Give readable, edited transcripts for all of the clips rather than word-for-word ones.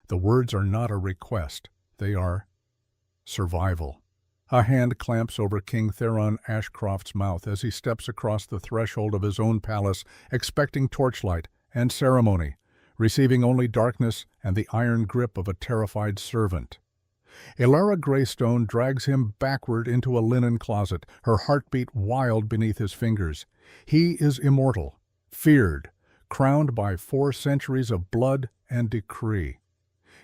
The words are not a request. They are survival. A hand clamps over King Theron Ashcroft's mouth as he steps across the threshold of his own palace, expecting torchlight and ceremony, receiving only darkness and the iron grip of a terrified servant. Elara Greystone drags him backward into a linen closet, her heartbeat wild beneath his fingers. He is immortal, feared, crowned by 4 centuries of blood and decree.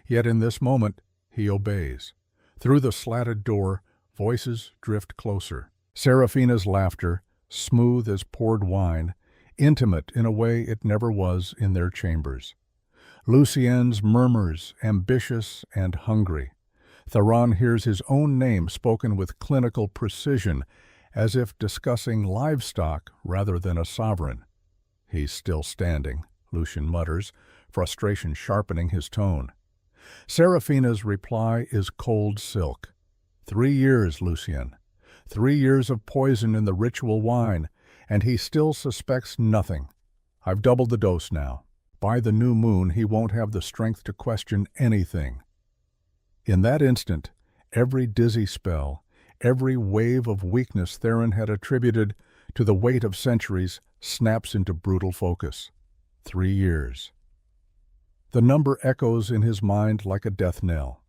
Yet in this moment, he obeys. Through the slatted door, voices drift closer. Seraphina's laughter, smooth as poured wine, intimate in a way it never was in their chambers. Lucien's murmurs, ambitious and hungry. Theron hears his own name spoken with clinical precision, as if discussing livestock rather than a sovereign. "He's still standing," Lucien mutters, frustration sharpening his tone. Seraphina's reply is cold silk. 3 years, Lucien. 3 years of poison in the ritual wine, and he still suspects nothing. I've doubled the dose now. By the new moon, he won't have the strength to question anything. In that instant, every dizzy spell, every wave of weakness Theron had attributed to the weight of centuries snaps into brutal focus. 3 years. The number echoes in his mind like a death knell.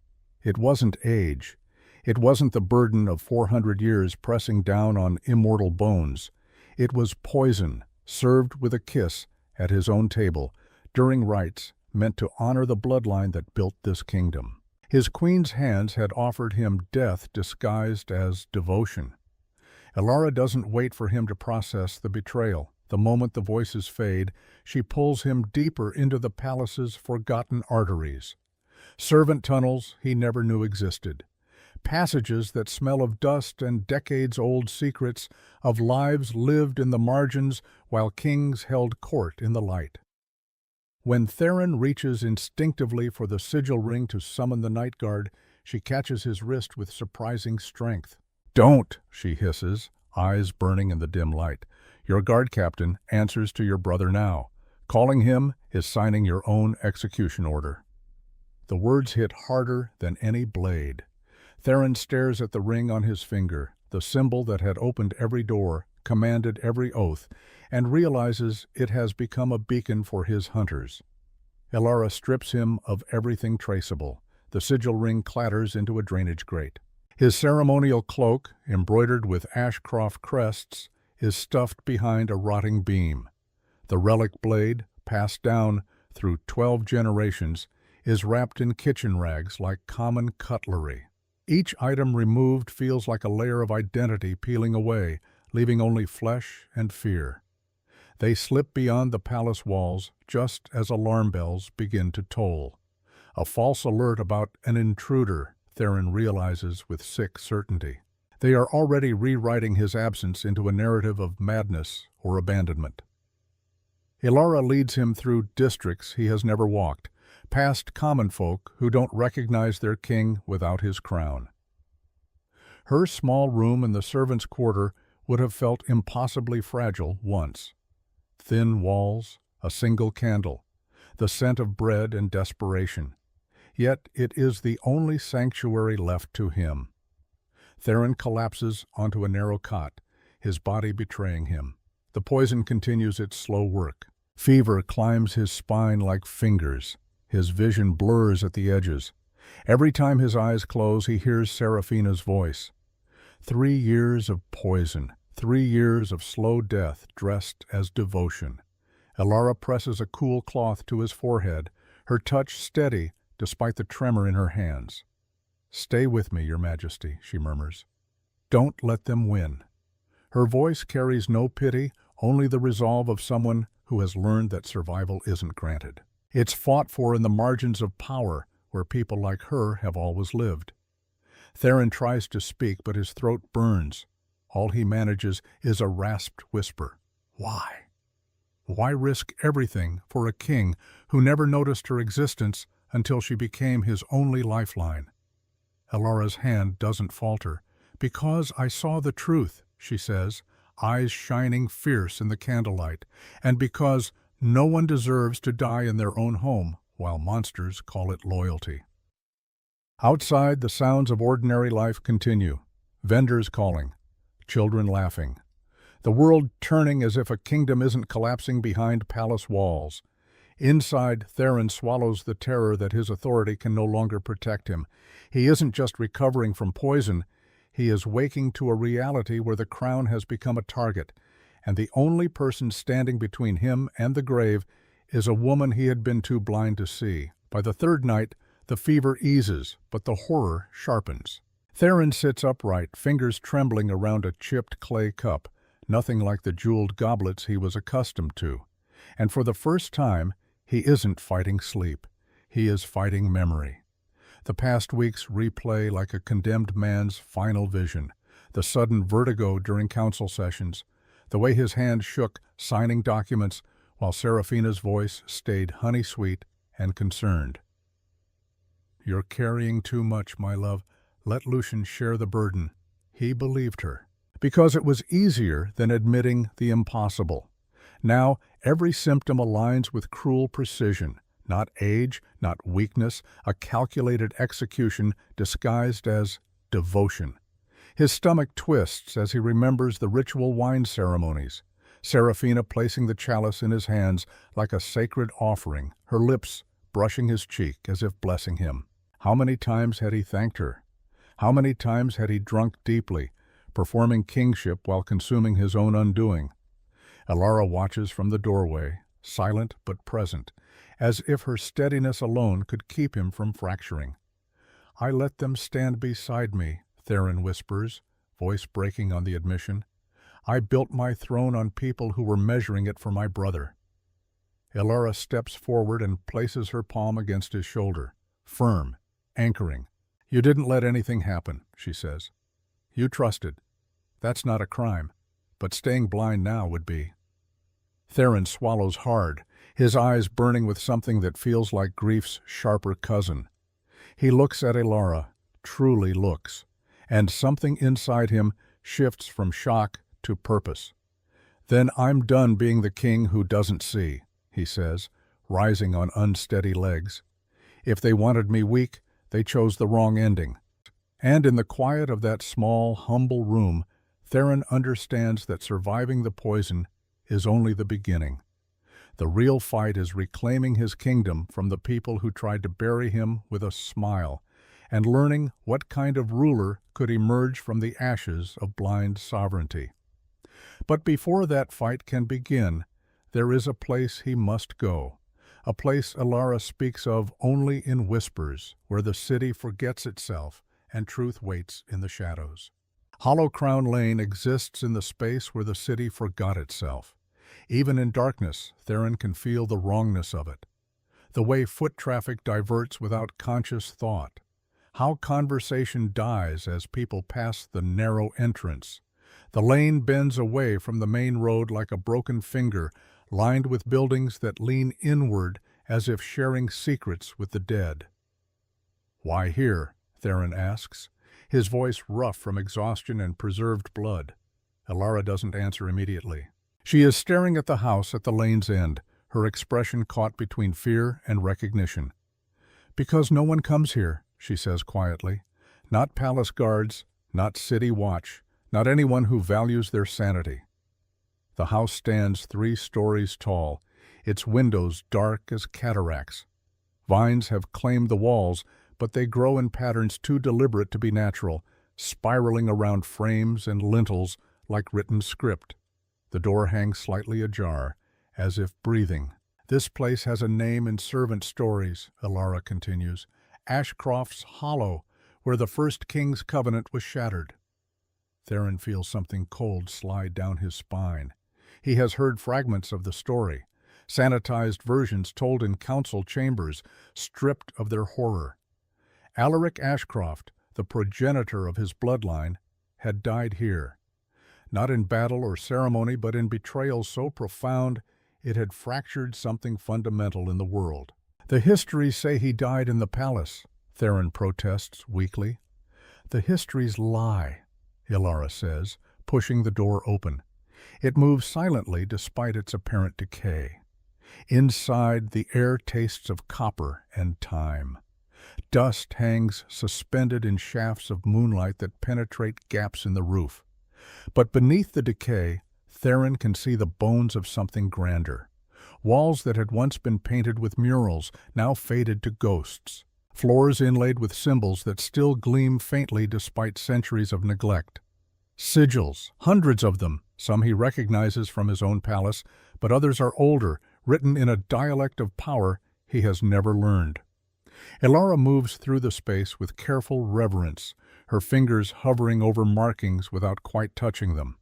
It wasn't age. It wasn't the burden of 400 years pressing down on immortal bones. It was poison, served with a kiss at his own table, during rites meant to honor the bloodline that built this kingdom. His queen's hands had offered him death disguised as devotion. Elara doesn't wait for him to process the betrayal. The moment the voices fade, she pulls him deeper into the palace's forgotten arteries. Servant tunnels he never knew existed. Passages that smell of dust and decades-old secrets of lives lived in the margins while kings held court in the light. When Theron reaches instinctively for the sigil ring to summon the night guard, she catches his wrist with surprising strength. "Don't!" she hisses, eyes burning in the dim light. "Your guard captain answers to your brother now. Calling him is signing your own execution order." The words hit harder than any blade. Theron stares at the ring on his finger, the symbol that had opened every door, commanded every oath, and realizes it has become a beacon for his hunters. Elara strips him of everything traceable. The sigil ring clatters into a drainage grate. His ceremonial cloak, embroidered with Ashcroft crests, is stuffed behind a rotting beam. The relic blade, passed down through 12 generations, is wrapped in kitchen rags like common cutlery. Each item removed feels like a layer of identity peeling away, leaving only flesh and fear. They slip beyond the palace walls just as alarm bells begin to toll. A false alert about an intruder, Theron realizes with sick certainty. They are already rewriting his absence into a narrative of madness or abandonment. Elara leads him through districts he has never walked, past common folk who don't recognize their king without his crown. Her small room in the servants' quarter would have felt impossibly fragile once. Thin walls, a single candle, the scent of bread and desperation. Yet it is the only sanctuary left to him. Theron collapses onto a narrow cot, his body betraying him. The poison continues its slow work. Fever climbs his spine like fingers. His vision blurs at the edges. Every time his eyes close, he hears Seraphina's voice. 3 years of poison, 3 years of slow death dressed as devotion. Elara presses a cool cloth to his forehead, her touch steady despite the tremor in her hands. "Stay with me, Your Majesty," she murmurs. "Don't let them win." Her voice carries no pity, only the resolve of someone who has learned that survival isn't granted. It's fought for in the margins of power, where people like her have always lived. Theron tries to speak, but his throat burns. All he manages is a rasped whisper. Why? Why risk everything for a king who never noticed her existence until she became his only lifeline? Elara's hand doesn't falter. "Because I saw the truth," she says, eyes shining fierce in the candlelight, "and because no one deserves to die in their own home while monsters call it loyalty. Outside, the sounds of ordinary life continue. Vendors calling, children laughing. The world turning as if a kingdom isn't collapsing behind palace walls. Inside, Theron swallows the terror that his authority can no longer protect him. He isn't just recovering from poison, he is waking to a reality where the crown has become a target, and the only person standing between him and the grave is a woman he had been too blind to see. By the third night, the fever eases, but the horror sharpens. Theron sits upright, fingers trembling around a chipped clay cup, nothing like the jeweled goblets he was accustomed to. And for the first time, he isn't fighting sleep. He is fighting memory. The past weeks replay like a condemned man's final vision. The sudden vertigo during council sessions, the way his hand shook signing documents while Seraphina's voice stayed honey-sweet and concerned. "You're carrying too much, my love. Let Lucian share the burden." He believed her, because it was easier than admitting the impossible. Now, every symptom aligns with cruel precision, not age, not weakness, a calculated execution disguised as devotion. His stomach twists as he remembers the ritual wine ceremonies, Seraphina placing the chalice in his hands like a sacred offering, her lips brushing his cheek as if blessing him. How many times had he thanked her? How many times had he drunk deeply, performing kingship while consuming his own undoing? Elara watches from the doorway, silent but present, as if her steadiness alone could keep him from fracturing. "I let them stand beside me," Theron whispers, voice breaking on the admission. "I built my throne on people who were measuring it for my brother." Elara steps forward and places her palm against his shoulder, firm, anchoring. "You didn't let anything happen," she says. "You trusted. That's not a crime, but staying blind now would be." Theron swallows hard, his eyes burning with something that feels like grief's sharper cousin. He looks at Elara, truly looks, and something inside him shifts from shock to purpose. "Then I'm done being the king who doesn't see," he says, rising on unsteady legs. "If they wanted me weak, they chose the wrong ending." And in the quiet of that small, humble room, Theron understands that surviving the poison is only the beginning. The real fight is reclaiming his kingdom from the people who tried to bury him with a smile, and learning what kind of ruler could emerge from the ashes of blind sovereignty. But before that fight can begin, there is a place he must go, a place Elara speaks of only in whispers, where the city forgets itself and truth waits in the shadows. Hollow Crown Lane exists in the space where the city forgot itself. Even in darkness, Theron can feel the wrongness of it. The way foot traffic diverts without conscious thought. How conversation dies as people pass the narrow entrance. The lane bends away from the main road like a broken finger, lined with buildings that lean inward as if sharing secrets with the dead. "Why here?" Theron asks, his voice rough from exhaustion and preserved blood. Elara doesn't answer immediately. She is staring at the house at the lane's end, her expression caught between fear and recognition. "Because no one comes here," she says quietly. "Not palace guards, not city watch, not anyone who values their sanity." The house stands 3 stories tall, its windows dark as cataracts. Vines have claimed the walls, but they grow in patterns too deliberate to be natural, spiraling around frames and lintels like written script. The door hangs slightly ajar, as if breathing. "This place has a name in servant stories," Elara continues. "Ashcroft's Hollow, where the first king's covenant was shattered." Theron feels something cold slide down his spine. He has heard fragments of the story, sanitized versions told in council chambers, stripped of their horror. Alaric Ashcroft, the progenitor of his bloodline, had died here. Not in battle or ceremony, but in betrayal so profound it had fractured something fundamental in the world. "The histories say he died in the palace," Theron protests weakly. "The histories lie," Elara says, pushing the door open. It moves silently despite its apparent decay. Inside, the air tastes of copper and time. Dust hangs suspended in shafts of moonlight that penetrate gaps in the roof. But beneath the decay, Theron can see the bones of something grander. Walls that had once been painted with murals, now faded to ghosts. Floors inlaid with symbols that still gleam faintly despite centuries of neglect. Sigils, hundreds of them, some he recognizes from his own palace, but others are older, written in a dialect of power he has never learned. Elara moves through the space with careful reverence, her fingers hovering over markings without quite touching them.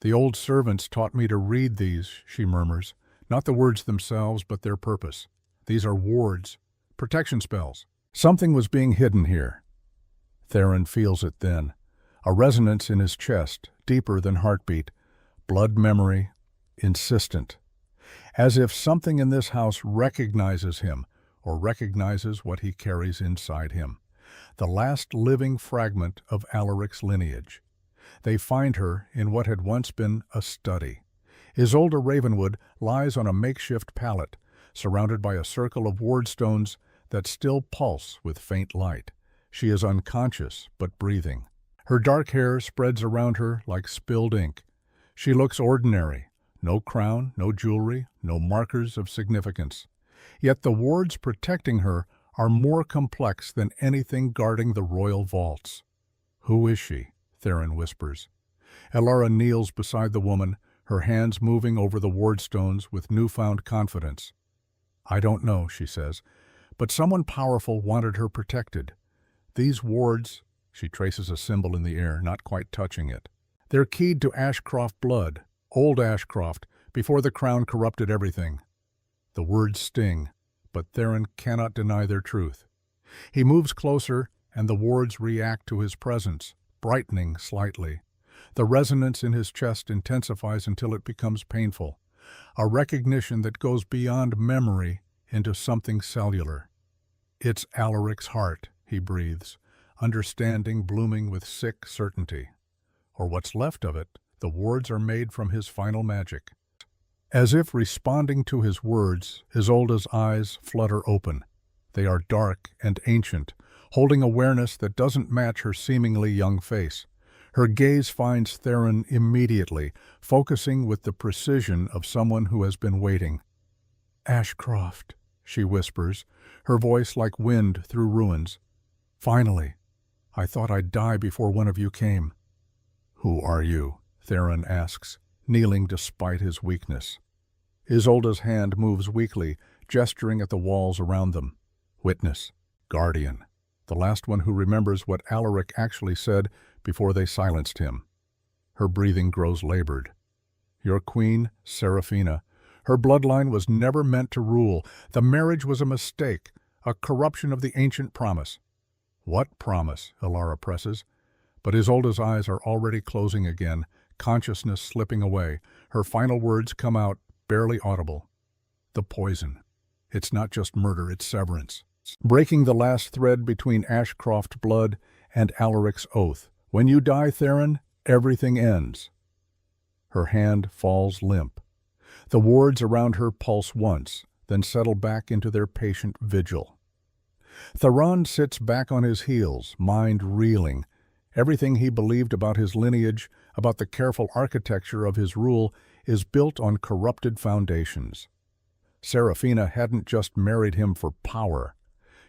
"The old servants taught me to read these," she murmurs, "not the words themselves, but their purpose. These are wards, protection spells. Something was being hidden here." Theron feels it then, a resonance in his chest, deeper than heartbeat, blood memory, insistent. As if something in this house recognizes him, or recognizes what he carries inside him. The last living fragment of Alaric's lineage. They find her in what had once been a study. Isolde Ravenwood lies on a makeshift pallet, surrounded by a circle of wardstones that still pulse with faint light. She is unconscious, but breathing. Her dark hair spreads around her like spilled ink. She looks ordinary. No crown, no jewelry, no markers of significance. Yet the wards protecting her are more complex than anything guarding the royal vaults. "Who is she?" Theron whispers. Elara kneels beside the woman, her hands moving over the wardstones with newfound confidence. "I don't know," she says, "but someone powerful wanted her protected. These wards," she traces a symbol in the air, not quite touching it, "they're keyed to Ashcroft blood, old Ashcroft, before the crown corrupted everything." The words sting, but Theron cannot deny their truth. He moves closer, and the wards react to his presence, brightening slightly. The resonance in his chest intensifies until it becomes painful, a recognition that goes beyond memory into something cellular. "It's Alaric's heart," he breathes, understanding blooming with sick certainty. Or what's left of it, the wards are made from his final magic. As if responding to his words, Isolde's eyes flutter open. They are dark and ancient, holding awareness that doesn't match her seemingly young face. Her gaze finds Theron immediately, focusing with the precision of someone who has been waiting. "Ashcroft," she whispers, her voice like wind through ruins. "Finally. I thought I'd die before one of you came." "Who are you?" Theron asks, kneeling despite his weakness. Isolde's hand moves weakly, gesturing at the walls around them. "Witness, guardian, the last one who remembers what Alaric actually said before they silenced him." Her breathing grows labored. "Your queen, Seraphina, her bloodline was never meant to rule. The marriage was a mistake, a corruption of the ancient promise." "What promise?" Elara presses. But Isolde's eyes are already closing again, consciousness slipping away. Her final words come out, barely audible. "The poison. It's not just murder, it's severance. Breaking the last thread between Ashcroft blood and Alaric's oath. When you die, Theron, everything ends." Her hand falls limp. The wards around her pulse once, then settle back into their patient vigil. Theron sits back on his heels, mind reeling. Everything he believed about his lineage, about the careful architecture of his rule, is built on corrupted foundations. Seraphina hadn't just married him for power.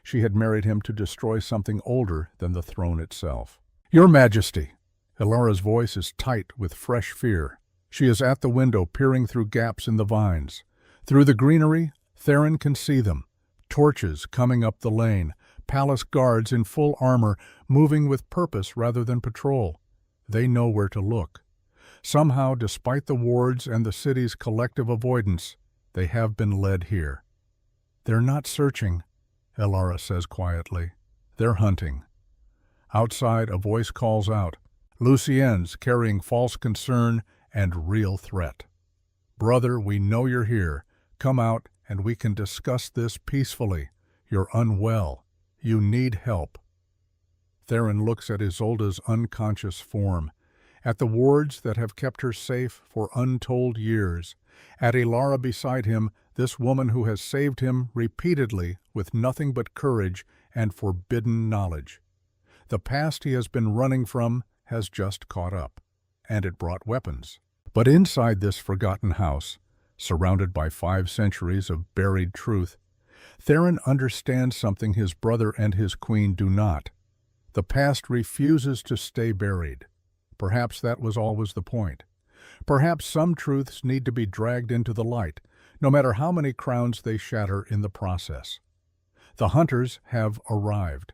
She had married him to destroy something older than the throne itself. "Your Majesty!" Elara's voice is tight with fresh fear. She is at the window, peering through gaps in the vines. Through the greenery, Theron can see them. Torches coming up the lane, palace guards in full armor, moving with purpose rather than patrol. They know where to look. Somehow, despite the wards and the city's collective avoidance, they have been led here. "They're not searching," Elara says quietly. "They're hunting." Outside, a voice calls out, Lucien's carrying false concern and real threat. "Brother, we know you're here. Come out and we can discuss this peacefully. You're unwell. You need help." Theron looks at Isolde's unconscious form, at the wards that have kept her safe for untold years, At Ilara beside him, this woman who has saved him repeatedly with nothing but courage and forbidden knowledge. The past he has been running from has just caught up, and it brought weapons. But inside this forgotten house, surrounded by 5 centuries of buried truth, Theron understands something his brother and his queen do not. The past refuses to stay buried. Perhaps that was always the point. Perhaps some truths need to be dragged into the light, no matter how many crowns they shatter in the process. The hunters have arrived,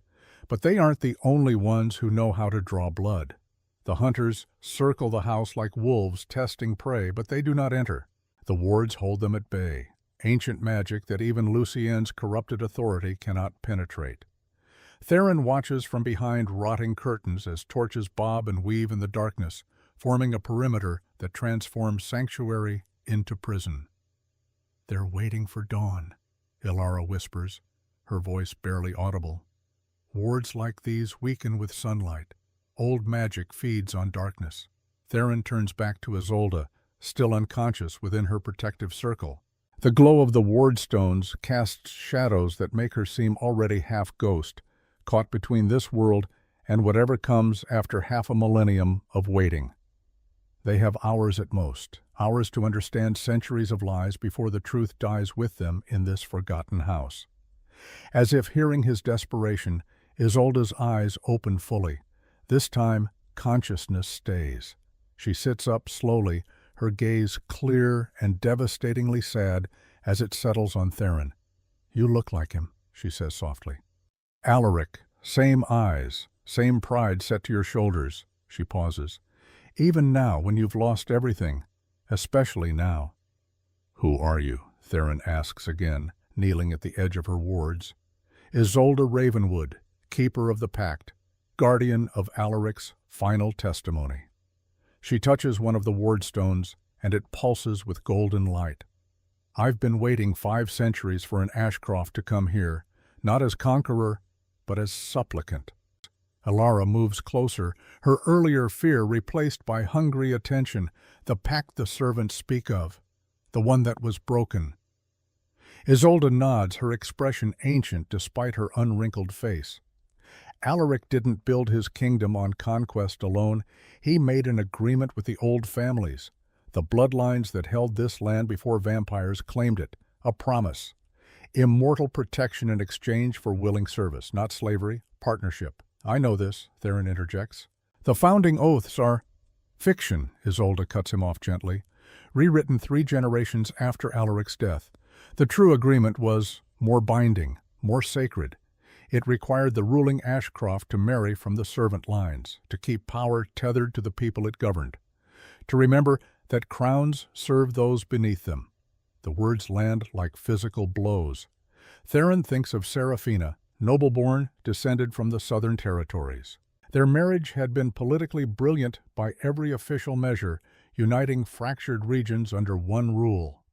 but they aren't the only ones who know how to draw blood. The hunters circle the house like wolves testing prey, but they do not enter. The wards hold them at bay, ancient magic that even Lucien's corrupted authority cannot penetrate. Theron watches from behind rotting curtains as torches bob and weave in the darkness, forming a perimeter that transforms sanctuary into prison. "They're waiting for dawn," Ilara whispers, her voice barely audible. "Wards like these weaken with sunlight. Old magic feeds on darkness." Theron turns back to Isolde, still unconscious within her protective circle. The glow of the ward stones casts shadows that make her seem already half-ghost, caught between this world and whatever comes after half a millennium of waiting. They have hours at most, hours to understand centuries of lies before the truth dies with them in this forgotten house. As if hearing his desperation, Isolde's eyes open fully. This time, consciousness stays. She sits up slowly, her gaze clear and devastatingly sad as it settles on Theron. "You look like him," she says softly. "Alaric, same eyes, same pride set to your shoulders." She pauses. "Even now, when you've lost everything, especially now." "Who are you?" Theron asks again, kneeling at the edge of her wards. "Isolde Ravenwood, keeper of the pact, guardian of Alaric's final testimony." She touches one of the ward stones, and it pulses with golden light. "I've been waiting 5 centuries for an Ashcroft to come here, not as conqueror, but as supplicant." Ilara moves closer, her earlier fear replaced by hungry attention, the pact the servants speak of, the one that was broken. Isolde nods, her expression ancient despite her unwrinkled face. "Alaric didn't build his kingdom on conquest alone. He made an agreement with the old families. The bloodlines that held this land before vampires claimed it, a promise. Immortal protection in exchange for willing service, not slavery, partnership." "I know this," Theron interjects. "The founding oaths are—" "Fiction," Isolde cuts him off gently. "Rewritten 3 generations after Alaric's death. The true agreement was more binding, more sacred. It required the ruling Ashcroft to marry from the servant lines, to keep power tethered to the people it governed, to remember that crowns serve those beneath them." The words land like physical blows. Theron thinks of Seraphina, noble-born, descended from the southern territories. Their marriage had been politically brilliant by every official measure, uniting fractured regions under one rule.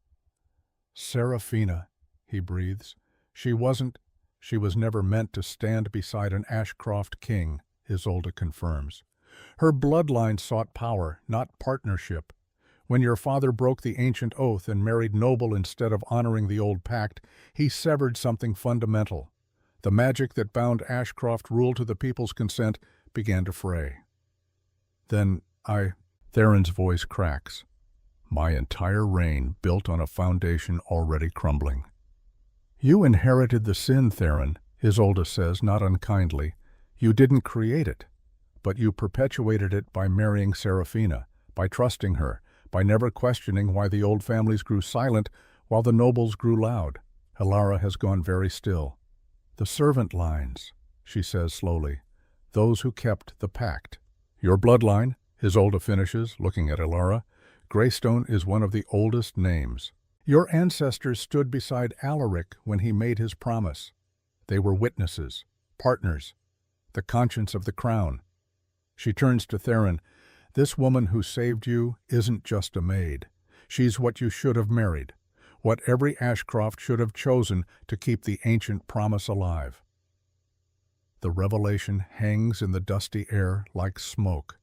"Seraphina," he breathes. She was never meant to stand beside an Ashcroft king," Isolde confirms. "Her bloodline sought power, not partnership. When your father broke the ancient oath and married noble instead of honoring the old pact, he severed something fundamental. The magic that bound Ashcroft rule to the people's consent began to fray. Then Theron's voice cracks. "My entire reign built on a foundation already crumbling." "You inherited the sin, Theron," Isolde says, not unkindly. "You didn't create it, but you perpetuated it by marrying Seraphina, by trusting her, by never questioning why the old families grew silent while the nobles grew loud." Ilara has gone very still. "The servant lines," she says slowly, "those who kept the pact." "Your bloodline," Isolde finishes, looking at Ilara. "Greystone is one of the oldest names. Your ancestors stood beside Alaric when he made his promise. They were witnesses, partners, the conscience of the crown." She turns to Theron. "This woman who saved you isn't just a maid. She's what you should have married, what every Ashcroft should have chosen to keep the ancient promise alive." The revelation hangs in the dusty air like smoke.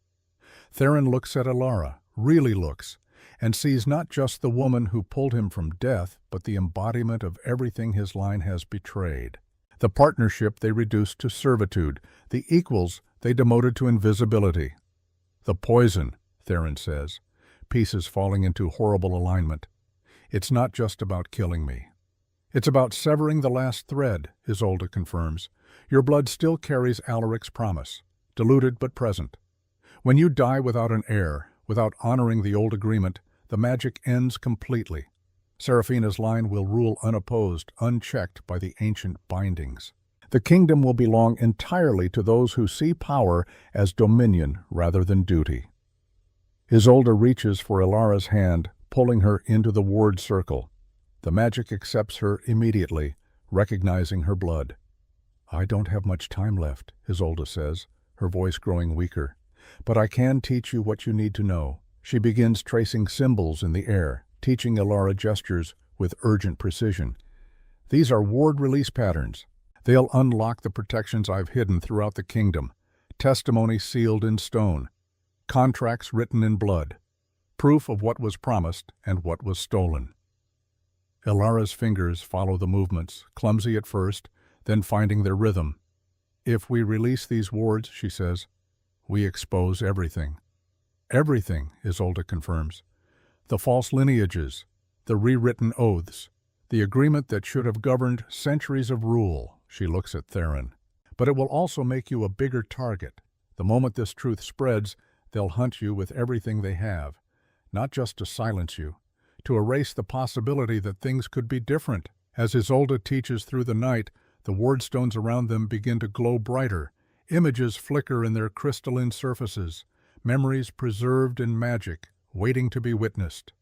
Theron looks at Ilara, really looks, and sees not just the woman who pulled him from death, but the embodiment of everything his line has betrayed. The partnership they reduced to servitude, the equals they demoted to invisibility. The poison, Theron says, pieces falling into horrible alignment. It's not just about killing me. It's about severing the last thread, Isolde confirms. Your blood still carries Alaric's promise, diluted but present. When you die without an heir, without honoring the old agreement, the magic ends completely. Seraphina's line will rule unopposed, unchecked by the ancient bindings. The kingdom will belong entirely to those who see power as dominion rather than duty. Isolde reaches for Ilara's hand, pulling her into the ward circle. The magic accepts her immediately, recognizing her blood. I don't have much time left, Isolde says, her voice growing weaker. But I can teach you what you need to know. She begins tracing symbols in the air, teaching Ilara gestures with urgent precision. These are ward release patterns. They'll unlock the protections I've hidden throughout the kingdom. Testimony sealed in stone. Contracts written in blood. Proof of what was promised and what was stolen. Ilara's fingers follow the movements, clumsy at first, then finding their rhythm. If we release these wards, she says, we expose everything. Everything, Isolde confirms. The false lineages, the rewritten oaths, the agreement that should have governed centuries of rule, she looks at Theron. But it will also make you a bigger target. The moment this truth spreads, they'll hunt you with everything they have, not just to silence you, to erase the possibility that things could be different. As Isolde teaches through the night, the wardstones around them begin to glow brighter. Images flicker in their crystalline surfaces, memories preserved in magic, waiting to be witnessed.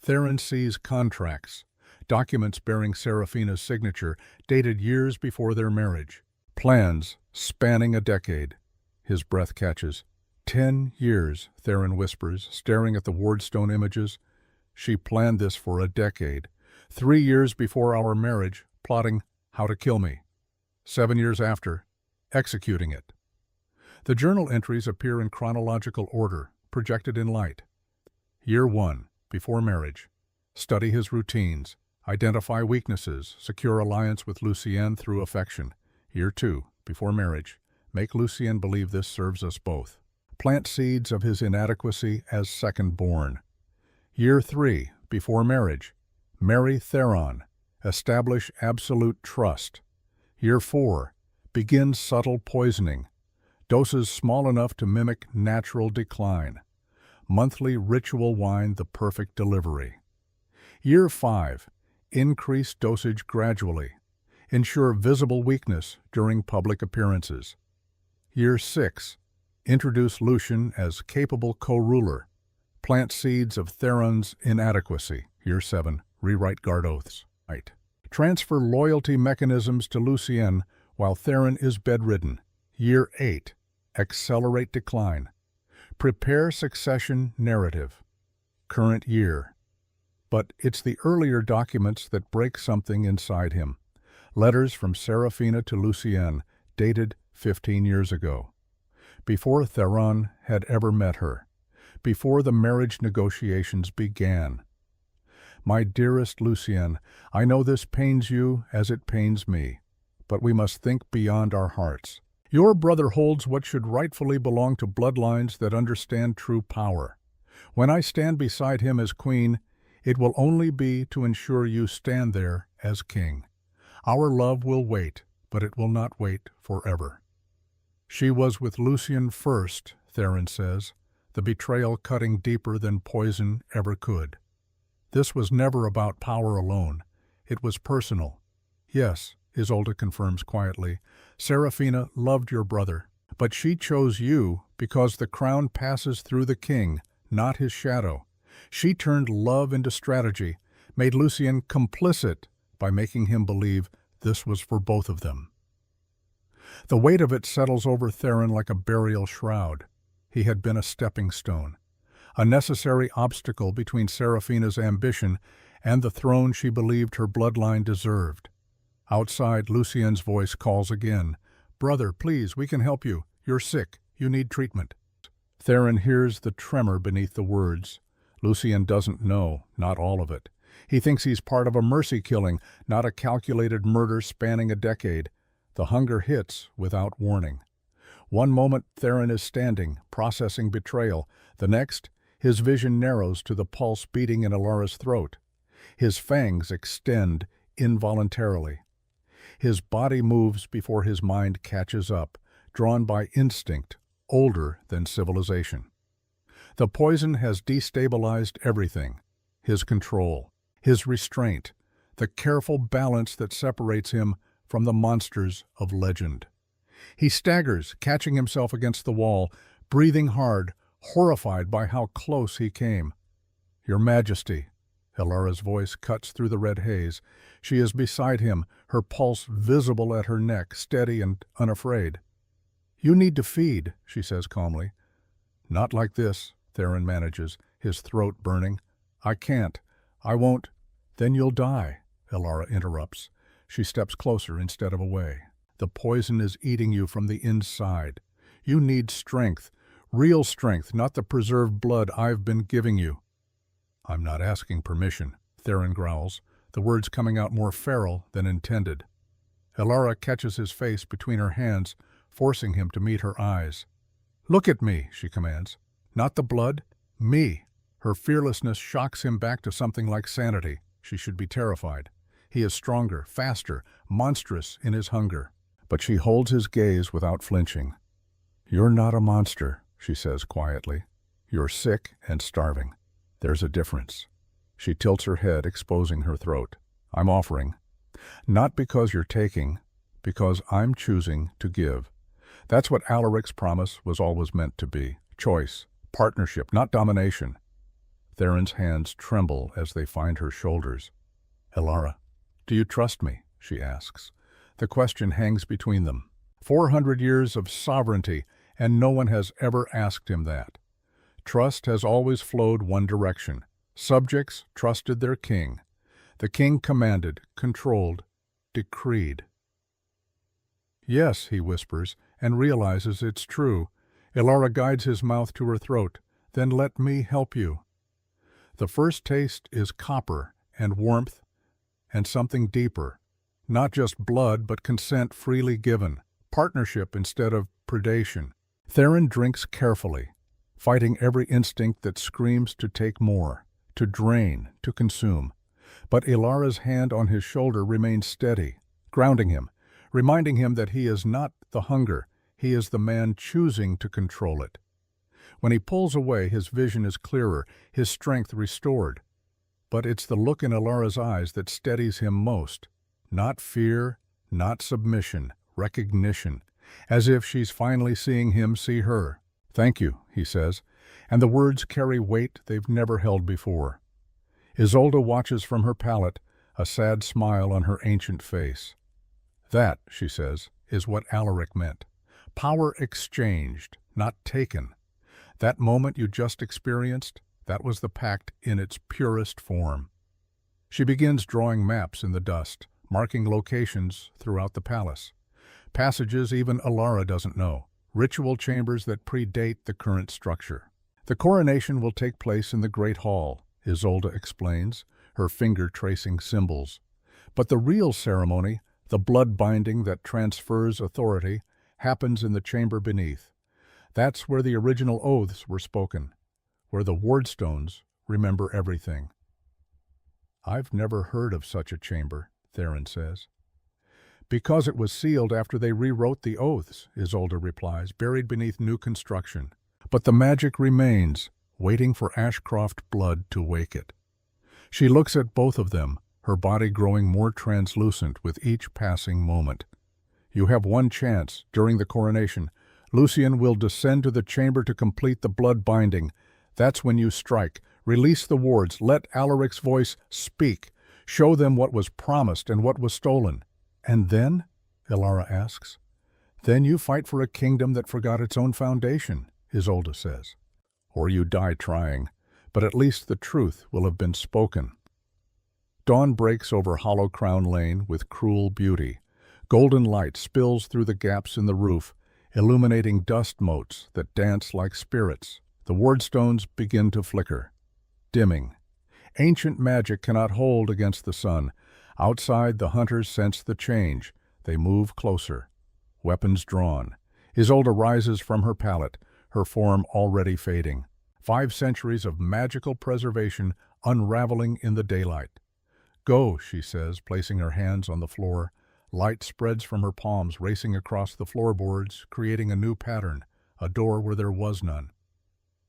Theron sees contracts, documents bearing Seraphina's signature, dated years before their marriage. Plans spanning a decade. His breath catches. 10 years, Theron whispers, staring at the wardstone images. She planned this for a decade. 3 years before our marriage, plotting how to kill me. 7 years after, executing it. The journal entries appear in chronological order, projected in light. Year 1, before marriage. Study his routines. Identify weaknesses. Secure alliance with Lucienne through affection. Year 2, before marriage. Make Lucienne believe this serves us both. Plant seeds of his inadequacy as second-born. Year 3, before marriage. Marry Theron. Establish absolute trust. Year 4, begin subtle poisoning. Doses small enough to mimic natural decline. Monthly ritual wine the perfect delivery. Year 5, increase dosage gradually. Ensure visible weakness during public appearances. Year 6, introduce Lucian as capable co-ruler. Plant seeds of Theron's inadequacy. Year 7, rewrite guard oaths. Transfer loyalty mechanisms to Lucienne while Theron is bedridden. Year 8, accelerate decline. Prepare succession narrative. Current year. But it's the earlier documents that break something inside him. Letters from Seraphina to Lucienne, dated 15 years ago. Before Theron had ever met her. Before the marriage negotiations began. My dearest Lucienne, I know this pains you as it pains me, but we must think beyond our hearts. Your brother holds what should rightfully belong to bloodlines that understand true power. When I stand beside him as queen, it will only be to ensure you stand there as king. Our love will wait, but it will not wait forever. She was with Lucian first, Theron says, the betrayal cutting deeper than poison ever could. This was never about power alone. It was personal. Yes, Isolde confirms quietly, Seraphina loved your brother, but she chose you because the crown passes through the king, not his shadow. She turned love into strategy, made Lucian complicit by making him believe this was for both of them. The weight of it settles over Theron like a burial shroud. He had been a stepping stone, a necessary obstacle between Seraphina's ambition and the throne she believed her bloodline deserved. Outside, Lucien's voice calls again. Brother, please, we can help you. You're sick. You need treatment. Theron hears the tremor beneath the words. Lucien doesn't know, not all of it. He thinks he's part of a mercy killing, not a calculated murder spanning a decade. The hunger hits without warning. One moment Theron is standing, processing betrayal. The next, his vision narrows to the pulse beating in Alara's throat. His fangs extend involuntarily. His body moves before his mind catches up, drawn by instinct, older than civilization. The poison has destabilized everything: his control, his restraint, the careful balance that separates him from the monsters of legend. He staggers, catching himself against the wall, breathing hard, horrified by how close he came. "Your Majesty," Alara's voice cuts through the red haze. She is beside him, her pulse visible at her neck, steady and unafraid. "You need to feed," she says calmly. "Not like this," Theron manages, his throat burning. "I can't. I won't." "Then you'll die," Alara interrupts. She steps closer instead of away. "The poison is eating you from the inside. You need strength, real strength, not the preserved blood I've been giving you." "I'm not asking permission," Theron growls, the words coming out more feral than intended. Alara catches his face between her hands, forcing him to meet her eyes. "Look at me," she commands. "Not the blood, me." Her fearlessness shocks him back to something like sanity. She should be terrified. He is stronger, faster, monstrous in his hunger. But she holds his gaze without flinching. "You're not a monster," she says quietly. "You're sick and starving. There's a difference." She tilts her head, exposing her throat. "I'm offering. Not because you're taking, because I'm choosing to give." That's what Alaric's promise was always meant to be. Choice, partnership, not domination. Theron's hands tremble as they find her shoulders. "Alara, do you trust me?" she asks. The question hangs between them. 400 years of sovereignty, and no one has ever asked him that. Trust has always flowed one direction. Subjects trusted their king. The king commanded, controlled, decreed. "Yes," he whispers, and realizes it's true. Alara guides his mouth to her throat. "Then let me help you." The first taste is copper and warmth and something deeper. Not just blood, but consent freely given. Partnership instead of predation. Theron drinks carefully, fighting every instinct that screams to take more, to drain, to consume. But Alara's hand on his shoulder remains steady, grounding him, reminding him that he is not the hunger, he is the man choosing to control it. When he pulls away, his vision is clearer, his strength restored. But it's the look in Alara's eyes that steadies him most. Not fear, not submission, recognition, as if she's finally seeing him see her. "Thank you," he says, and the words carry weight they've never held before. Isolde watches from her pallet, a sad smile on her ancient face. "That," she says, "is what Alaric meant. Power exchanged, not taken. That moment you just experienced, that was the pact in its purest form." She begins drawing maps in the dust, marking locations throughout the palace. Passages even Alara doesn't know, ritual chambers that predate the current structure. "The coronation will take place in the Great Hall," Isolde explains, her finger tracing symbols. "But the real ceremony, the blood binding that transfers authority, happens in the chamber beneath. That's where the original oaths were spoken, where the wardstones remember everything." "I've never heard of such a chamber," Theron says. "Because it was sealed after they rewrote the oaths," Isolde replies, "buried beneath new construction. But the magic remains, waiting for Ashcroft blood to wake it." She looks at both of them, her body growing more translucent with each passing moment. "You have one chance during the coronation. Lucien will descend to the chamber to complete the blood binding. That's when you strike. Release the wards. Let Alaric's voice speak. Show them what was promised and what was stolen." "And then?" Alara asks. "Then you fight for a kingdom that forgot its own foundation," Isolde says. "Or you die trying. But at least the truth will have been spoken." Dawn breaks over Hollow Crown Lane with cruel beauty. Golden light spills through the gaps in the roof, illuminating dust motes that dance like spirits. The wardstones begin to flicker. dimming. Ancient magic cannot hold against the sun. Outside, the hunters sense the change. They move closer. Weapons drawn. Isolde rises from her pallet, her form already fading. 5 centuries of magical preservation unraveling in the daylight. "Go," she says, placing her hands on the floor. Light spreads from her palms, racing across the floorboards, creating a new pattern, a door where there was none.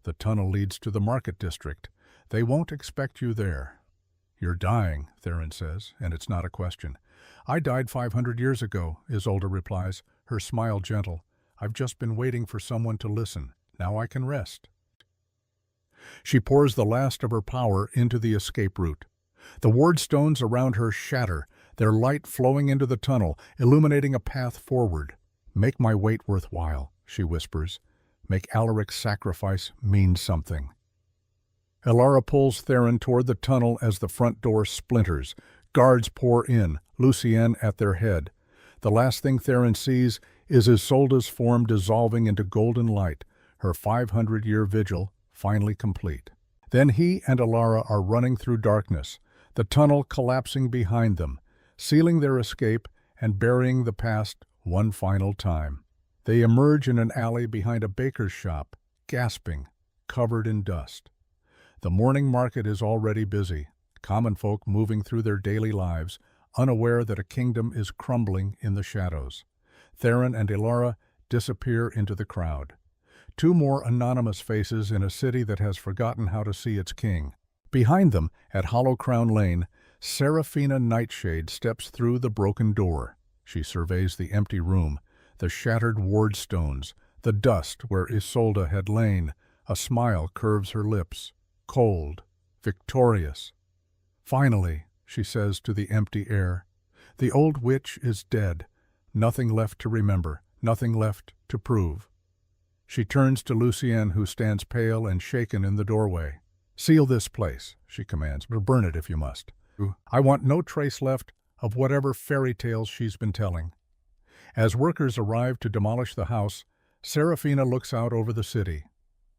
The tunnel leads to the market district. They won't expect you there. "You're dying," Theron says, and it's not a question. "I died 500 years ago," Isolde replies, her smile gentle. "I've just been waiting for someone to listen. Now I can rest." She pours the last of her power into the escape route. The ward stones around her shatter, their light flowing into the tunnel, illuminating a path forward. "Make my wait worthwhile," she whispers. "Make Alaric's sacrifice mean something." Elara pulls Theron toward the tunnel as the front door splinters. Guards pour in, Lucienne at their head. The last thing Theron sees is Isolde's form dissolving into golden light, her 500-year vigil finally complete. Then he and Elara are running through darkness, the tunnel collapsing behind them, sealing their escape and burying the past one final time. They emerge in an alley behind a baker's shop, gasping, covered in dust. The morning market is already busy, common folk moving through their daily lives, unaware that a kingdom is crumbling in the shadows. Theron and Elara disappear into the crowd. 2 more anonymous faces in a city that has forgotten how to see its king. Behind them, at Hollow Crown Lane, Seraphina Nightshade steps through the broken door. She surveys the empty room, the shattered ward stones, the dust where Isolde had lain. A smile curves her lips, cold, victorious. "Finally," she says to the empty air, "the old witch is dead. Nothing left to remember, nothing left to prove." She turns to Lucienne, who stands pale and shaken in the doorway. "Seal this place," she commands, "but burn it if you must. I want no trace left of whatever fairy tales she's been telling." As workers arrive to demolish the house, Seraphina looks out over the city.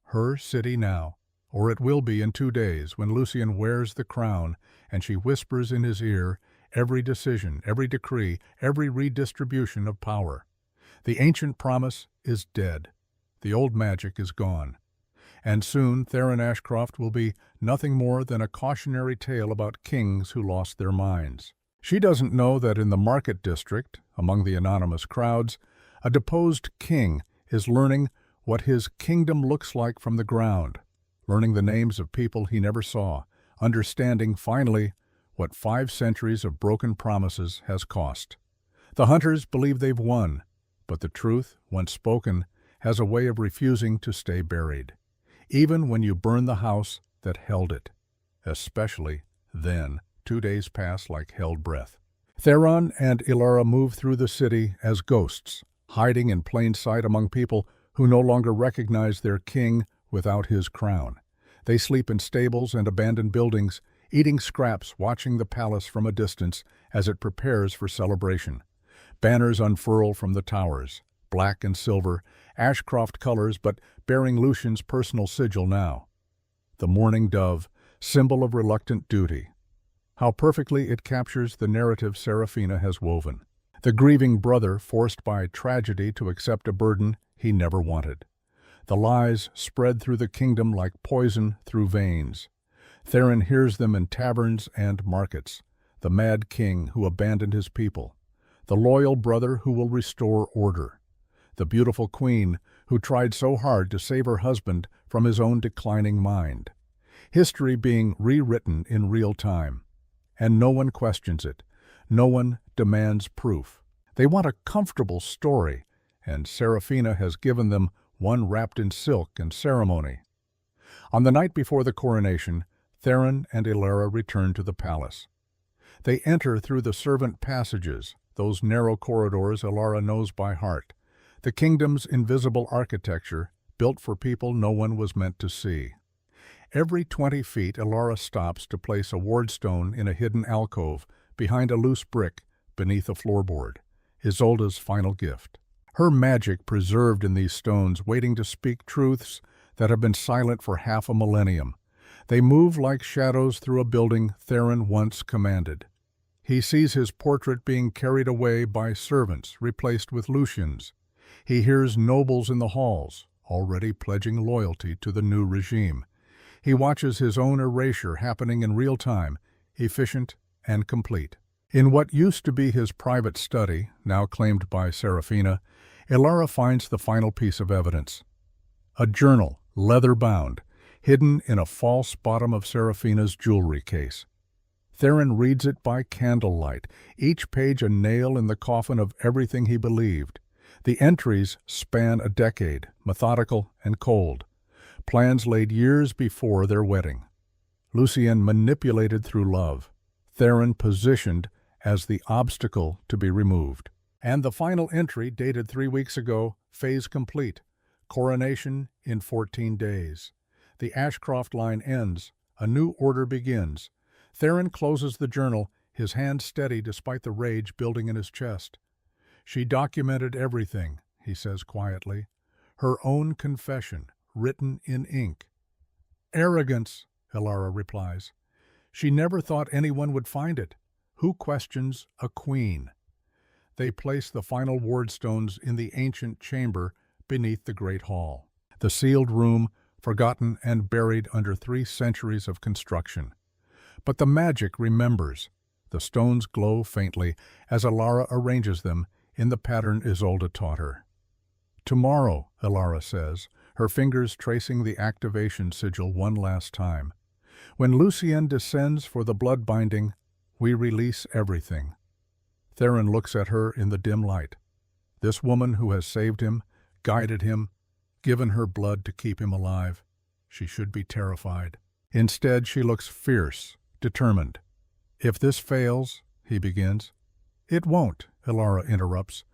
Her city now, or it will be in 2 days when Lucien wears the crown and she whispers in his ear every decision, every decree, every redistribution of power. The ancient promise is dead. The old magic is gone. And soon Theron Ashcroft will be nothing more than a cautionary tale about kings who lost their minds. She doesn't know that in the market district, among the anonymous crowds, a deposed king is learning what his kingdom looks like from the ground, learning the names of people he never saw, understanding, finally, what 5 centuries of broken promises has cost. The hunters believe they've won, but the truth, once spoken, has a way of refusing to stay buried, even when you burn the house that held it. Especially then, 2 days pass like held breath. Theron and Elara move through the city as ghosts, hiding in plain sight among people who no longer recognize their king without his crown. They sleep in stables and abandoned buildings, eating scraps, watching the palace from a distance as it prepares for celebration. Banners unfurl from the towers, black and silver, Ashcroft colors, but bearing Lucien's personal sigil now. The mourning dove, symbol of reluctant duty. How perfectly it captures the narrative Seraphina has woven. The grieving brother forced by tragedy to accept a burden he never wanted. The lies spread through the kingdom like poison through veins. Theron hears them in taverns and markets. The mad king who abandoned his people. The loyal brother who will restore order. The beautiful queen who tried so hard to save her husband from his own declining mind. History being rewritten in real time. And no one questions it. No one demands proof. They want a comfortable story, and Seraphina has given them one wrapped in silk and ceremony. On the night before the coronation, Theron and Elara return to the palace. They enter through the servant passages, those narrow corridors Elara knows by heart. The kingdom's invisible architecture, built for people no one was meant to see. Every 20 feet, Elara stops to place a wardstone in a hidden alcove behind a loose brick beneath a floorboard, Isolde's final gift. Her magic preserved in these stones, waiting to speak truths that have been silent for half a millennium. They move like shadows through a building Theron once commanded. He sees his portrait being carried away by servants, replaced with Lucien's. He hears nobles in the halls, already pledging loyalty to the new regime. He watches his own erasure happening in real time, efficient and complete. In what used to be his private study, now claimed by Serafina, Elara finds the final piece of evidence. A journal, leather-bound, hidden in a false bottom of Serafina's jewelry case. Theron reads it by candlelight, each page a nail in the coffin of everything he believed. The entries span a decade, methodical and cold. Plans laid years before their wedding. Lucien manipulated through love. Theron positioned as the obstacle to be removed. And the final entry, dated 3 weeks ago, phase complete. Coronation in 14 days. The Ashcroft line ends. A new order begins. Theron closes the journal, his hand steady despite the rage building in his chest. She documented everything, he says quietly. Her own confession, written in ink. Arrogance, Elara replies. She never thought anyone would find it. Who questions a queen? They place the final wardstones in the ancient chamber beneath the great hall. The sealed room, forgotten and buried under 3 centuries of construction. But the magic remembers. The stones glow faintly as Elara arranges them in the pattern Isolde taught her. Tomorrow, Elara says, her fingers tracing the activation sigil one last time. When Lucien descends for the blood binding, we release everything. Theron looks at her in the dim light. This woman who has saved him, guided him, given her blood to keep him alive. She should be terrified. Instead, she looks fierce, determined. If this fails, he begins. It won't, Elara interrupts.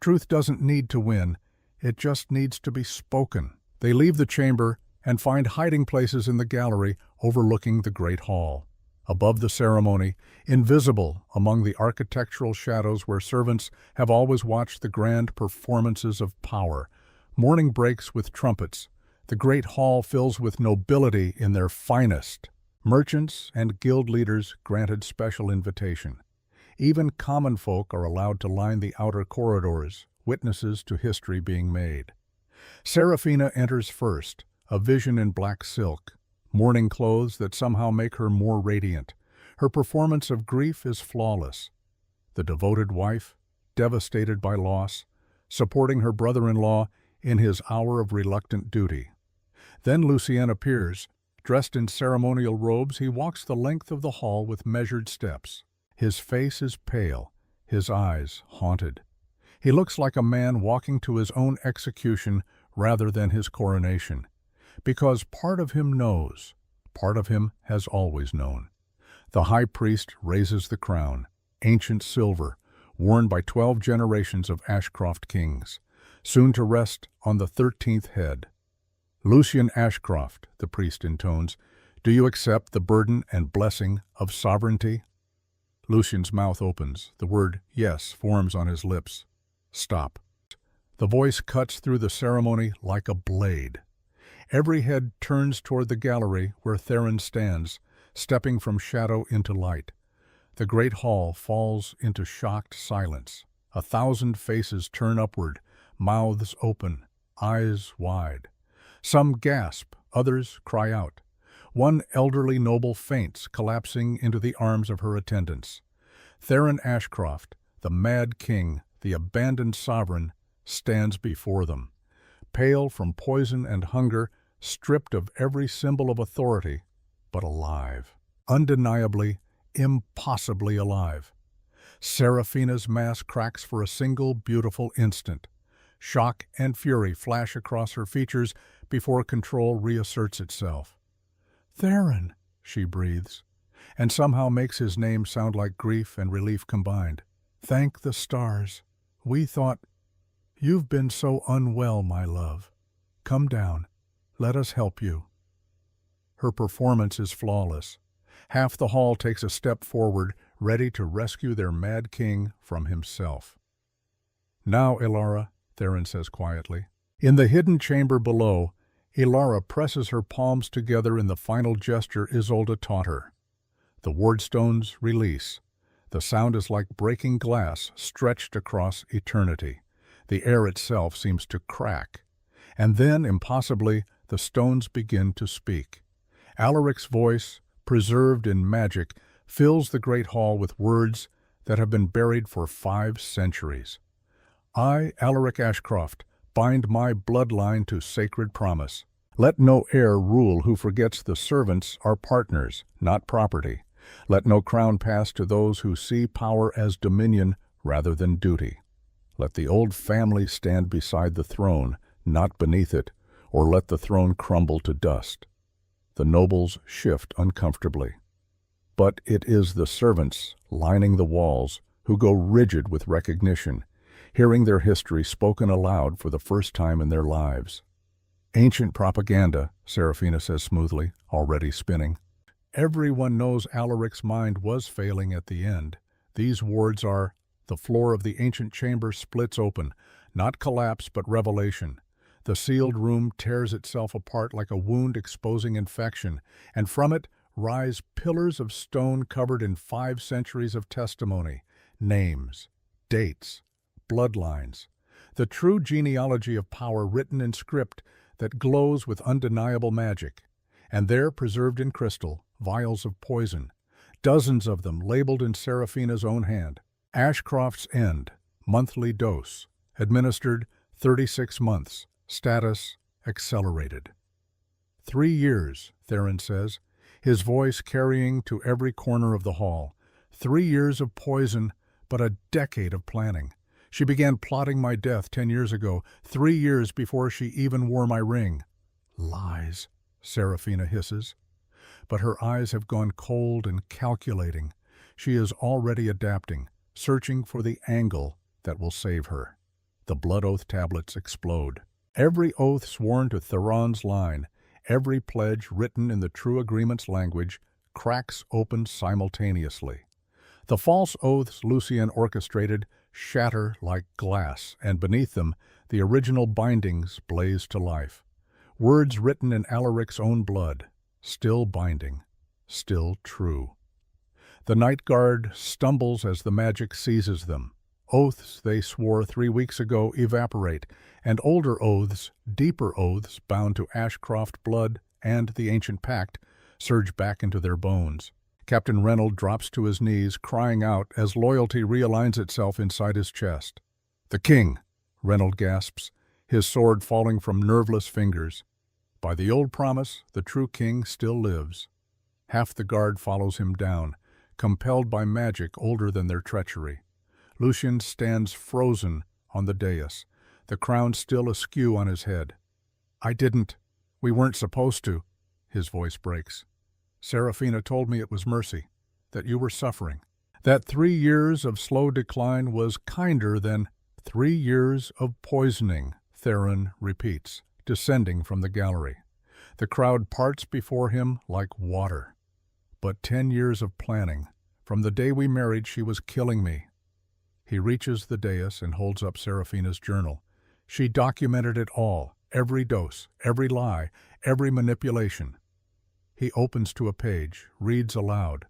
Truth doesn't need to win. It just needs to be spoken. They leave the chamber and find hiding places in the gallery overlooking the great hall. Above the ceremony, invisible among the architectural shadows where servants have always watched the grand performances of power, morning breaks with trumpets. The great hall fills with nobility in their finest. Merchants and guild leaders granted special invitation. Even common folk are allowed to line the outer corridors, witnesses to history being made. Serafina enters first, a vision in black silk, mourning clothes that somehow make her more radiant. Her performance of grief is flawless. The devoted wife, devastated by loss, supporting her brother-in-law in his hour of reluctant duty. Then Lucien appears. Dressed in ceremonial robes, he walks the length of the hall with measured steps. His face is pale, his eyes haunted. He looks like a man walking to his own execution rather than his coronation. Because part of him knows, part of him has always known. The high priest raises the crown, ancient silver, worn by 12 generations of Ashcroft kings, soon to rest on the 13th head. Lucien Ashcroft, the priest intones, do you accept the burden and blessing of sovereignty? Lucien's mouth opens. The word yes forms on his lips. Stop. The voice cuts through the ceremony like a blade. Every head turns toward the gallery where Theron stands, stepping from shadow into light. The great hall falls into shocked silence. 1,000 faces turn upward, mouths open, eyes wide. Some gasp, others cry out. One elderly noble faints, collapsing into the arms of her attendants. Theron Ashcroft, the mad king, the abandoned sovereign, stands before them. Pale from poison and hunger, stripped of every symbol of authority, but alive. Undeniably, impossibly alive. Serafina's mask cracks for a single beautiful instant. Shock and fury flash across her features before control reasserts itself. Theron, she breathes, and somehow makes his name sound like grief and relief combined. Thank the stars. We thought, you've been so unwell, my love. Come down. Let us help you. Her performance is flawless. Half the hall takes a step forward, ready to rescue their mad king from himself. Now, Elara, Theron says quietly. In the hidden chamber below, Ilara presses her palms together in the final gesture Isolde taught her. The wardstones release. The sound is like breaking glass stretched across eternity. The air itself seems to crack. And then, impossibly, the stones begin to speak. Alaric's voice, preserved in magic, fills the great hall with words that have been buried for 5 centuries. I, Alaric Ashcroft, bind my bloodline to sacred promise. Let no heir rule who forgets the servants are partners, not property. Let no crown pass to those who see power as dominion rather than duty. Let the old family stand beside the throne, not beneath it, or let the throne crumble to dust. The nobles shift uncomfortably. But it is the servants, lining the walls, who go rigid with recognition, hearing their history spoken aloud for the first time in their lives. Ancient propaganda, Serafina says smoothly, already spinning. Everyone knows Alaric's mind was failing at the end. These words are, the floor of the ancient chamber splits open, not collapse but revelation. The sealed room tears itself apart like a wound exposing infection, and from it rise pillars of stone covered in 5 centuries of testimony, names, dates, bloodlines, the true genealogy of power written in script that glows with undeniable magic. And there, preserved in crystal, vials of poison, dozens of them labeled in Serafina's own hand. Ashcroft's End, monthly dose, administered 36 months, status accelerated. 3 years, Theron says, his voice carrying to every corner of the hall. 3 years of poison, but a decade of planning. She began plotting my death 10 years ago, 3 years before she even wore my ring. Lies, Serafina hisses. But her eyes have gone cold and calculating. She is already adapting, searching for the angle that will save her. The blood oath tablets explode. Every oath sworn to Theron's line, every pledge written in the true agreement's language, cracks open simultaneously. The false oaths Lucien orchestrated shatter like glass, and beneath them, the original bindings blaze to life. Words written in Alaric's own blood, still binding, still true. The night guard stumbles as the magic seizes them. Oaths they swore 3 weeks ago evaporate, and older oaths, deeper oaths bound to Ashcroft blood and the ancient pact, surge back into their bones. Captain Reynold drops to his knees, crying out as loyalty realigns itself inside his chest. "The king!" Reynold gasps, his sword falling from nerveless fingers. By the old promise, the true king still lives. Half the guard follows him down, compelled by magic older than their treachery. Lucien stands frozen on the dais, the crown still askew on his head. We weren't supposed to," his voice breaks. "Serafina told me it was mercy, that you were suffering. That 3 years of slow decline was kinder than 3 years of poisoning," Theron repeats, descending from the gallery. The crowd parts before him like water. "But 10 years of planning. From the day we married, she was killing me." He reaches the dais and holds up Serafina's journal. She documented it all, every dose, every lie, every manipulation. He opens to a page, reads aloud.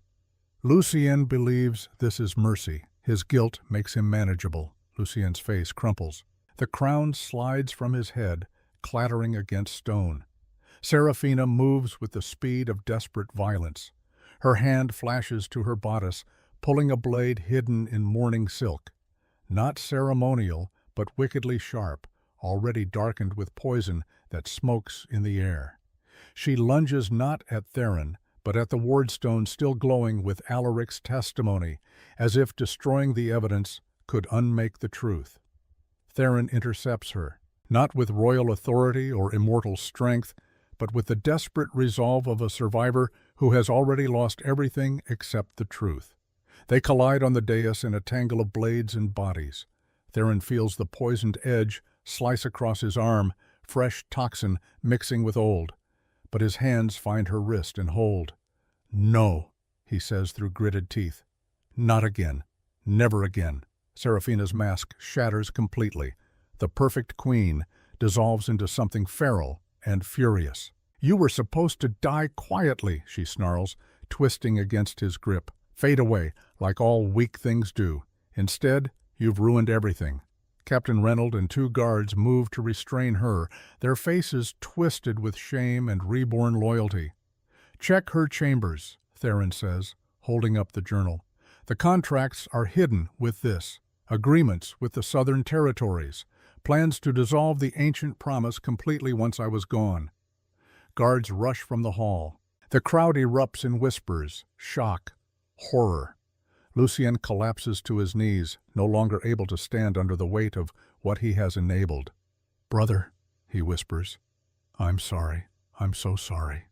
"Lucien believes this is mercy. His guilt makes him manageable." Lucien's face crumples. The crown slides from his head, clattering against stone. Serafina moves with the speed of desperate violence. Her hand flashes to her bodice, pulling a blade hidden in mourning silk. Not ceremonial, but wickedly sharp, already darkened with poison that smokes in the air. She lunges not at Theron, but at the wardstone still glowing with Alaric's testimony, as if destroying the evidence could unmake the truth. Theron intercepts her, not with royal authority or immortal strength, but with the desperate resolve of a survivor who has already lost everything except the truth. They collide on the dais in a tangle of blades and bodies. Theron feels the poisoned edge slice across his arm, fresh toxin mixing with old. But his hands find her wrist and hold. "No," he says through gritted teeth. "Not again. Never again." Serafina's mask shatters completely. The perfect queen dissolves into something feral and furious. "You were supposed to die quietly," she snarls, twisting against his grip. "Fade away, like all weak things do. Instead, you've ruined everything." Captain Reynolds and 2 guards move to restrain her, their faces twisted with shame and reborn loyalty. "Check her chambers," Theron says, holding up the journal. "The contracts are hidden with this. Agreements with the Southern Territories. Plans to dissolve the ancient promise completely once I was gone." Guards rush from the hall. The crowd erupts in whispers, shock, horror. Lucien collapses to his knees, no longer able to stand under the weight of what he has enabled. "Brother," he whispers, "I'm sorry. I'm so sorry."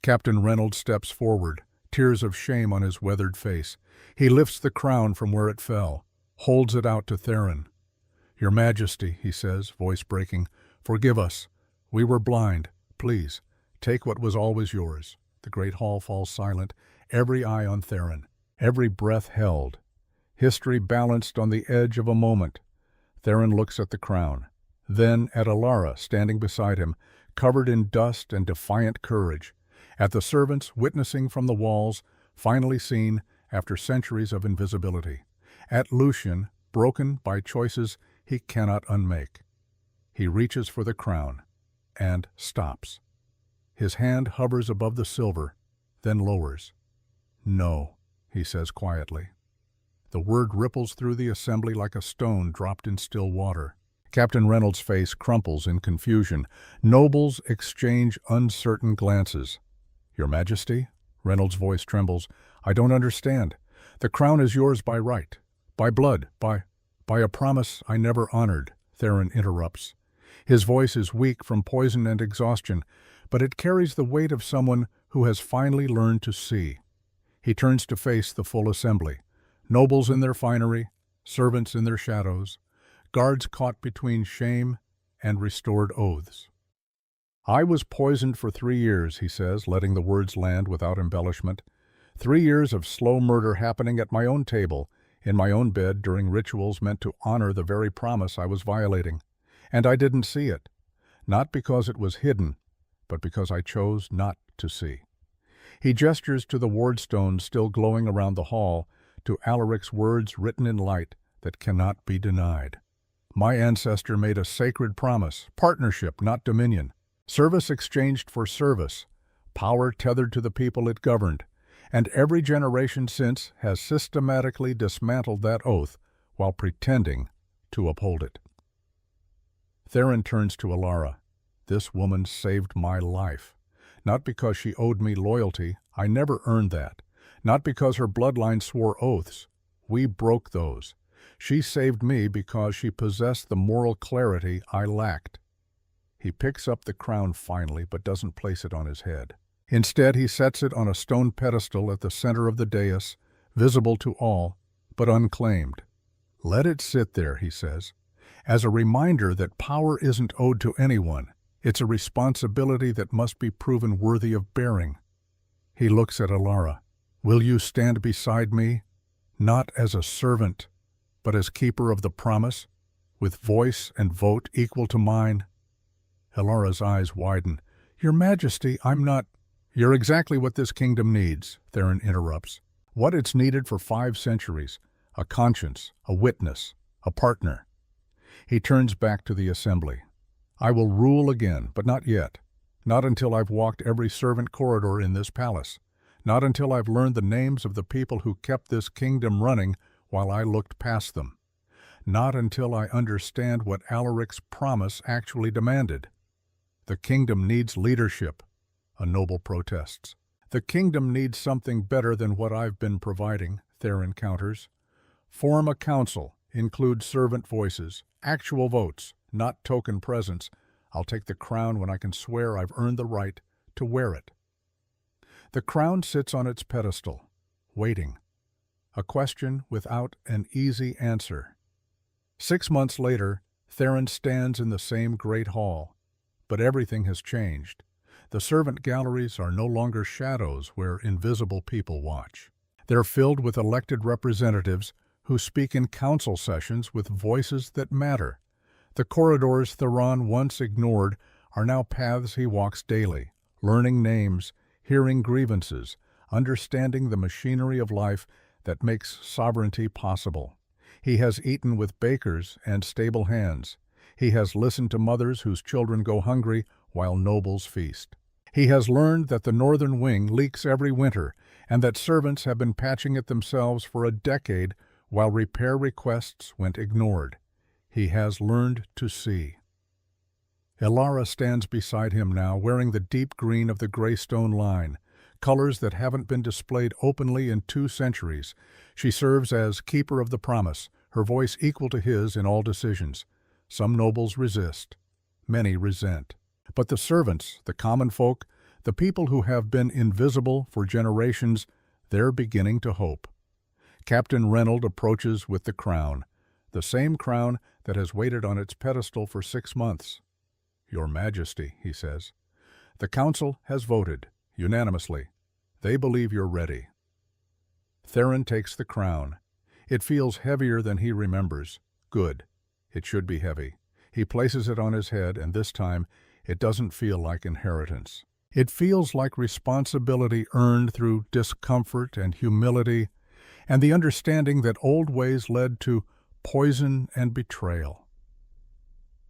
Captain Reynolds steps forward, tears of shame on his weathered face. He lifts the crown from where it fell, holds it out to Theron. "Your Majesty," he says, voice breaking, "forgive us. We were blind. Please, take what was always yours." The great hall falls silent, every eye on Theron, every breath held. History balanced on the edge of a moment. Theron looks at the crown, then at Alara standing beside him, covered in dust and defiant courage, at the servants witnessing from the walls, finally seen after centuries of invisibility, at Lucien, broken by choices he cannot unmake. He reaches for the crown and stops. His hand hovers above the silver, then lowers. "No," he says quietly. The word ripples through the assembly like a stone dropped in still water. Captain Reynolds' face crumples in confusion. Nobles exchange uncertain glances. "Your Majesty?" Reynolds' voice trembles. "I don't understand. The crown is yours by right, by blood, by a promise I never honored," Theron interrupts. His voice is weak from poison and exhaustion, but it carries the weight of someone who has finally learned to see. He turns to face the full assembly, nobles in their finery, servants in their shadows, guards caught between shame and restored oaths. "I was poisoned for 3 years, he says, letting the words land without embellishment. 3 years of slow murder happening at my own table, in my own bed during rituals meant to honor the very promise I was violating. And I didn't see it, not because it was hidden, but because I chose not to see." He gestures to the wardstones still glowing around the hall, to Alaric's words written in light that cannot be denied. "My ancestor made a sacred promise, partnership, not dominion, service exchanged for service, power tethered to the people it governed, and every generation since has systematically dismantled that oath while pretending to uphold it." Theron turns to Alara. "This woman saved my life. Not because she owed me loyalty, I never earned that. Not because her bloodline swore oaths. We broke those. She saved me because she possessed the moral clarity I lacked." He picks up the crown finally, but doesn't place it on his head. Instead, he sets it on a stone pedestal at the center of the dais, visible to all, but unclaimed. "Let it sit there," he says, "as a reminder that power isn't owed to anyone. It's a responsibility that must be proven worthy of bearing." He looks at Alara. "Will you stand beside me, not as a servant, but as keeper of the promise, with voice and vote equal to mine?" Alara's eyes widen. "Your Majesty, I'm not—" "You're exactly what this kingdom needs," Theron interrupts. "What it's needed for 5 centuries. A conscience, a witness, a partner." He turns back to the assembly. "I will rule again, but not yet. Not until I've walked every servant corridor in this palace. Not until I've learned the names of the people who kept this kingdom running while I looked past them. Not until I understand what Alaric's promise actually demanded." "The kingdom needs leadership," a noble protests. "The kingdom needs something better than what I've been providing," Theron counters. "Form a council, include servant voices, actual votes, not token presence. I'll take the crown when I can swear I've earned the right to wear it." The crown sits on its pedestal, waiting. A question without an easy answer. 6 months later, Theron stands in the same great hall. But everything has changed. The servant galleries are no longer shadows where invisible people watch. They're filled with elected representatives who speak in council sessions with voices that matter. The corridors Theron once ignored are now paths he walks daily, learning names, hearing grievances, understanding the machinery of life that makes sovereignty possible. He has eaten with bakers and stable hands. He has listened to mothers whose children go hungry while nobles feast. He has learned that the northern wing leaks every winter and that servants have been patching it themselves for a decade while repair requests went ignored. He has learned to see. Elara stands beside him now, wearing the deep green of the Greystone line, colors that haven't been displayed openly in 2 centuries. She serves as keeper of the promise, her voice equal to his in all decisions. Some nobles resist. Many resent. But the servants, the common folk, the people who have been invisible for generations, they're beginning to hope. Captain Reynold approaches with the crown, the same crown that has waited on its pedestal for 6 months. "Your Majesty," he says. "The council has voted, unanimously. They believe you're ready." Theron takes the crown. It feels heavier than he remembers. Good. It should be heavy. He places it on his head, and this time it doesn't feel like inheritance. It feels like responsibility earned through discomfort and humility, and the understanding that old ways led to poison and betrayal.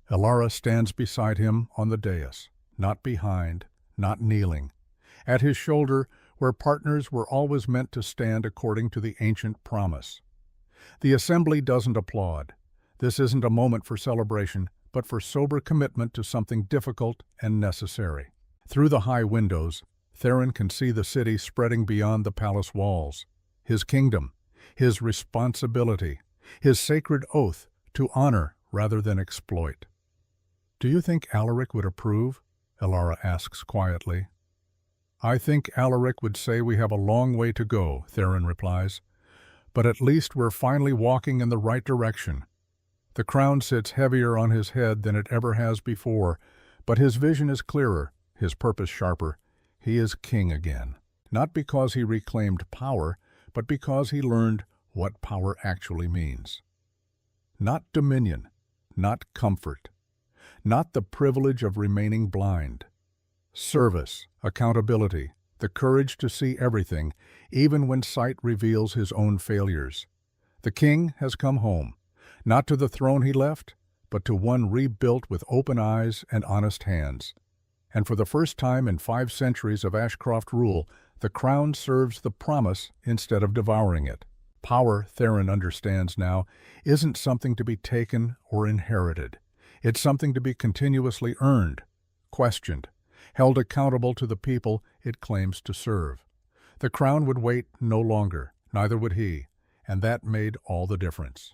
Elara stands beside him on the dais, not behind, not kneeling. At his shoulder, where partners were always meant to stand according to the ancient promise. The assembly doesn't applaud. This isn't a moment for celebration, but for sober commitment to something difficult and necessary. Through the high windows, Theron can see the city spreading beyond the palace walls. His kingdom, his responsibility, his sacred oath to honor rather than exploit. "Do you think Alaric would approve?" Elara asks quietly. "I think Alaric would say we have a long way to go," Theron replies. "But at least we're finally walking in the right direction." The crown sits heavier on his head than it ever has before, but his vision is clearer, his purpose sharper. He is king again. Not because he reclaimed power, but because he learned what power actually means. Not dominion, not comfort, not the privilege of remaining blind. Service, accountability, the courage to see everything, even when sight reveals his own failures. The king has come home, not to the throne he left, but to one rebuilt with open eyes and honest hands. And for the first time in 5 centuries of Ashcroft rule, the crown serves the promise instead of devouring it. Power, Theron understands now, isn't something to be taken or inherited. It's something to be continuously earned, questioned, held accountable to the people it claims to serve. The crown would wait no longer, neither would he, and that made all the difference.